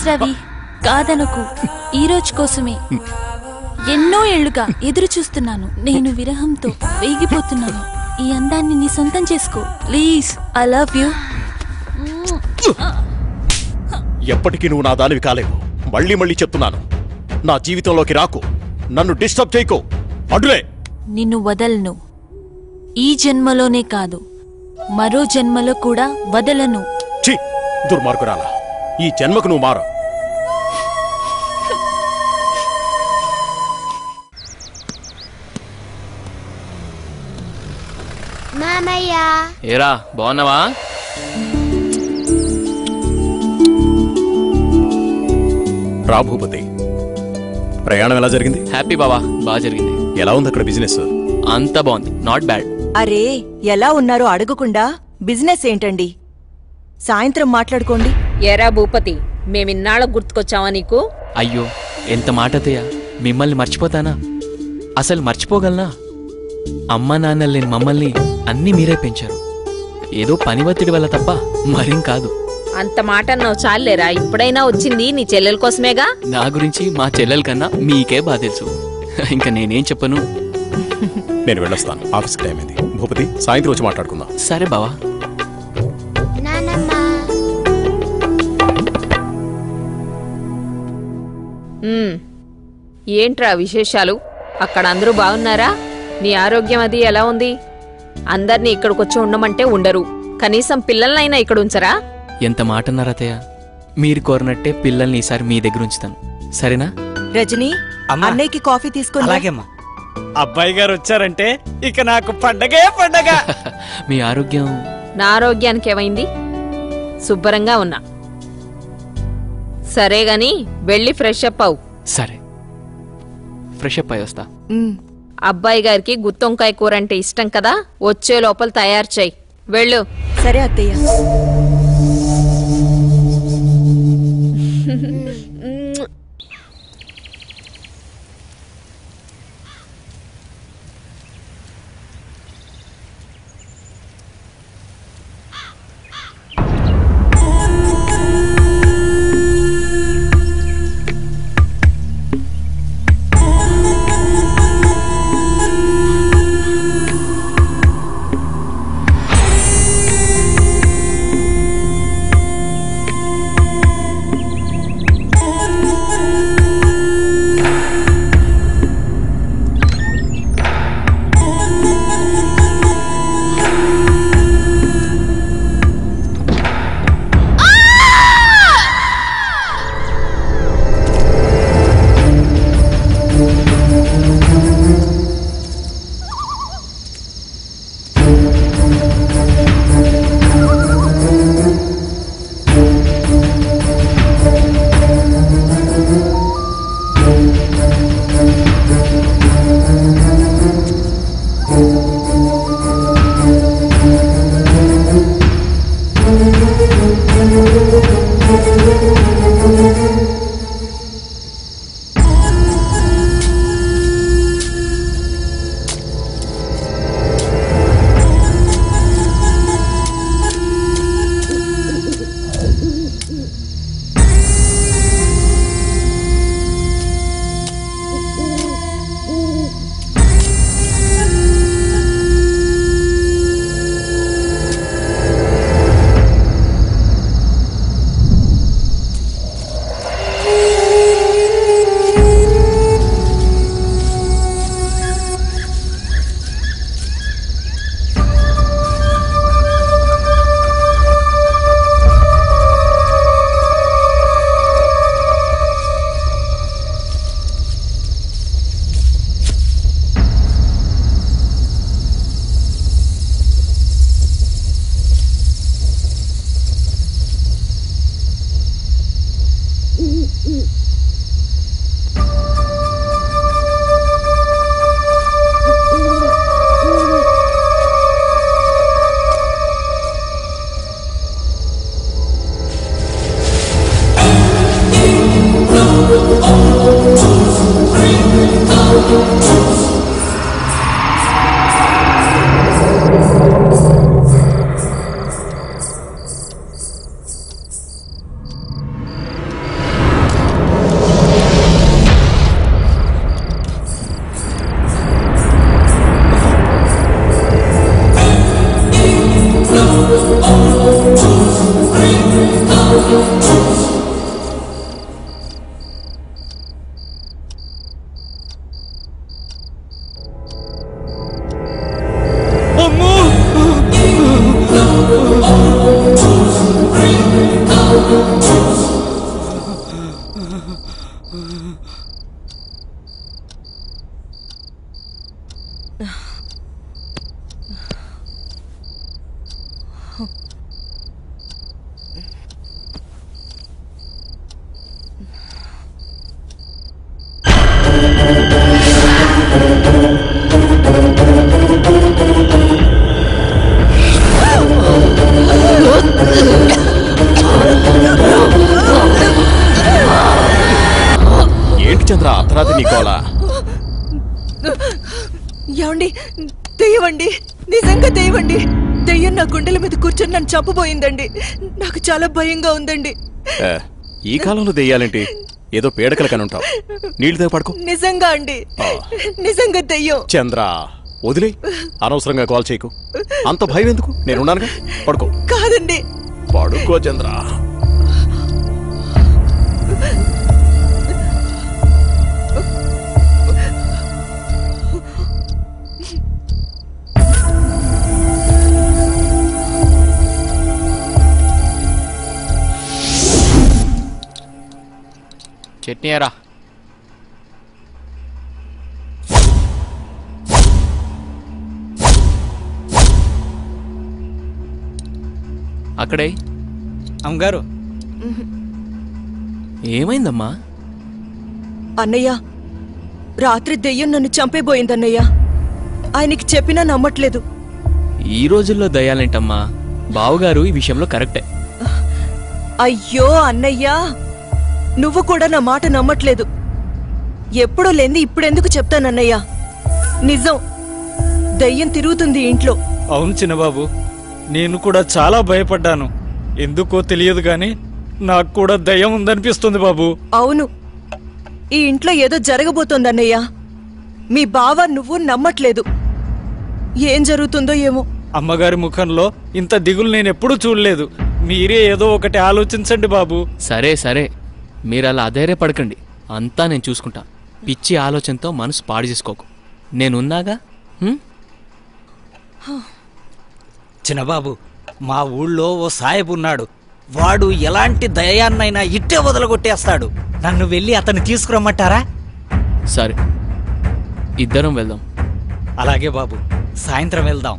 రవి, కాదనకు. ఈ రోజు కోసమే ఎన్నో ఏళ్లుగా ఎదురు చూస్తున్నాను. నేను విరహంతో వేగిపోతున్నాను. ఈ అందాన్ని నీ సొంతం చేసుకో ప్లీజ్. I love you. ఎప్పటికీ నువ్వు నా దానివి కాలేవు. మళ్ళీ మళ్ళీ చెప్తున్నాను, నా జీవితంలోకి రాకు, నన్ను డిస్టర్బ్ చేయకు. అడులే. నిన్ను వదలను. ఈ జన్మలోనే కాదు, మరో జన్మలో కూడా వదలను. ఛీ, దుర్మార్గురాలా, ఈ జన్మకు నువ్వు మారు. మామయ్య, ఏరా బాగున్నావా? రా భూపతి, ప్రయాణం ఎలా జరిగింది? హ్యాపీ బావా, బాగా జరిగింది. ఎలా ఉంది అక్కడ బిజినెస్? అంతా బాగుంది, నాట్ బ్యాడ్. అరే, ఎలా ఉన్నారో అడగకుండా బిజినెస్ ఏంటండి? సాయంత్రం మాట్లాడుకోండి. ఏరా భూపతి, మేమిన్నాళ్ళకు గుర్తుకొచ్చావా నీకు? అయ్యో, ఎంత మాట అత్తయ్య, మిమ్మల్ని మర్చిపోతానా? అసలు మర్చిపోగలనా? అమ్మా నాన్న లేని మమ్మల్ని అన్నీ మీరే పెంచారు. ఏదో పని ఒత్తిడి వల్ల తప్ప మరేం కాదు. అంత మాట అన్నావు చాలేరా. ఇప్పుడైనా వచ్చింది నీ చెల్లెల కోసమేగా. నా గురించి మా చెల్లెల కన్నా మీకే బాగా తెలుసు. ఇంకా నేనేం చెప్పను. నేను వెళ్ళొస్తాను, ఆఫీస్కి టైం అయింది. భూపతి, సాయంత్రం వచ్చి మాట్లాడుకుందాం. సరే బావా. నానమ్మ, ఏంట్రా విశేషాలు? అక్కడ అందరూ బాగున్నారా? నీ ఆరోగ్యం అది ఎలా ఉంది? అందర్నీ ఇక్కడికొచ్చి ఉండమంటే ఉండరు. కనీసం పిల్లలనైనా ఇక్కడ ఉంచరా? ఎంత మాట అన్నారు అత్తయ్య. మీరు కోరినట్టే పిల్లల్ని ఈసారి మీ దగ్గర ఉంచుతాను, సరేనా? రజనీ, అన్నయ్యకి కాఫీ తీసుకుని. అలాగేమ్మా. అబ్బాయి గారు వచ్చారంటే ఇక నాకు పండగే పండగ. మీ ఆరోగ్యం? నా ఆరోగ్యానికి ఏమైంది? శుభ్రంగా ఉన్నా. సరే గాని వెళ్ళి ఫ్రెష్ అప్ అవు. సరే, ఫ్రెష్ అప్ అయి వస్తా. అబ్బాయి గారికి గుత్తొంకాయ కూర అంటే ఇష్టం కదా, వచ్చే లోపల తయారు చెయ్యి. వెళ్ళు. సరే అత్తయ్య. ఏంటి చంద్ర అర్ధరాత్రి నీకోలా? ఏమండి, దెయ్యమండి, నిజంగా దెయ్యమండి. దెయ్యం నా గుండెల మీద కూర్చొని నన్ను చంపబోయిందండి. నాకు చాలా భయంగా ఉందండి. ఈ కాలంలో దెయ్యాలేంటి? ఏదో పీడకల కనుంటావు. నీళ్ళు తాగి పడుకో. నిజంగా అండి, నిజంగా దెయ్యం. చంద్ర వదిలే, అనవసరంగా కాల్ చేయకు. అంత భయం ఎందుకు? నేనున్నానుగా, పడుకో. కాదండి, పడుకో చంద్ర. చట్నీ ఎరా. అక్కడే. అమ్మగారు, ఏమైందమ్మా? అన్నయ్య, రాత్రి దెయ్యం నన్ను చంపేబోయిందన్నయ్య. ఆయనకి చెప్పినా నమ్మట్లేదు. ఈ రోజుల్లో దయ్యాలేంటమ్మా? బావుగారు ఈ విషయంలో కరెక్టే. అయ్యో అన్నయ్య, నువ్వు కూడా నా మాట నమ్మట్లేదు. ఎప్పుడో లేంది ఇప్పుడెందుకు చెప్తానన్నయ్య? నిజం, దయ్యం తిరుగుతుంది ఇంట్లో. అవును చిన్నబాబు, నేను కూడా చాలా భయపడ్డాను. ఎందుకో తెలియదు గాని నాకు కూడా దయ్యం ఉందనిపిస్తుంది బాబు. అవును, ఈ ఇంట్లో ఏదో జరగబోతోందన్నయ్య. మీ బావ నువ్వు నమ్మట్లేదు. ఏం జరుగుతుందో ఏమో. అమ్మగారి ముఖంలో ఇంత దిగులు నేనెప్పుడూ చూడలేదు. మీరే ఏదో ఒకటి ఆలోచించండి బాబు. సరే సరే, మీరు అలా అధైర్యపడకండి. అంతా నేను చూసుకుంటా. పిచ్చి ఆలోచనతో మనసు పాడు చేసుకోకు. నేనున్నాగా. చిన్నబాబు, మా ఊళ్ళో ఓ సాయబు ఉన్నాడు. వాడు ఎలాంటి దయాన్నైనా ఇట్టే వదలగొట్టేస్తాడు. నన్ను వెళ్ళి అతన్ని తీసుకురమ్మంటారా? సరే, ఇద్దరం వెళ్దాం. అలాగే బాబు, సాయంత్రం వెళ్దాం.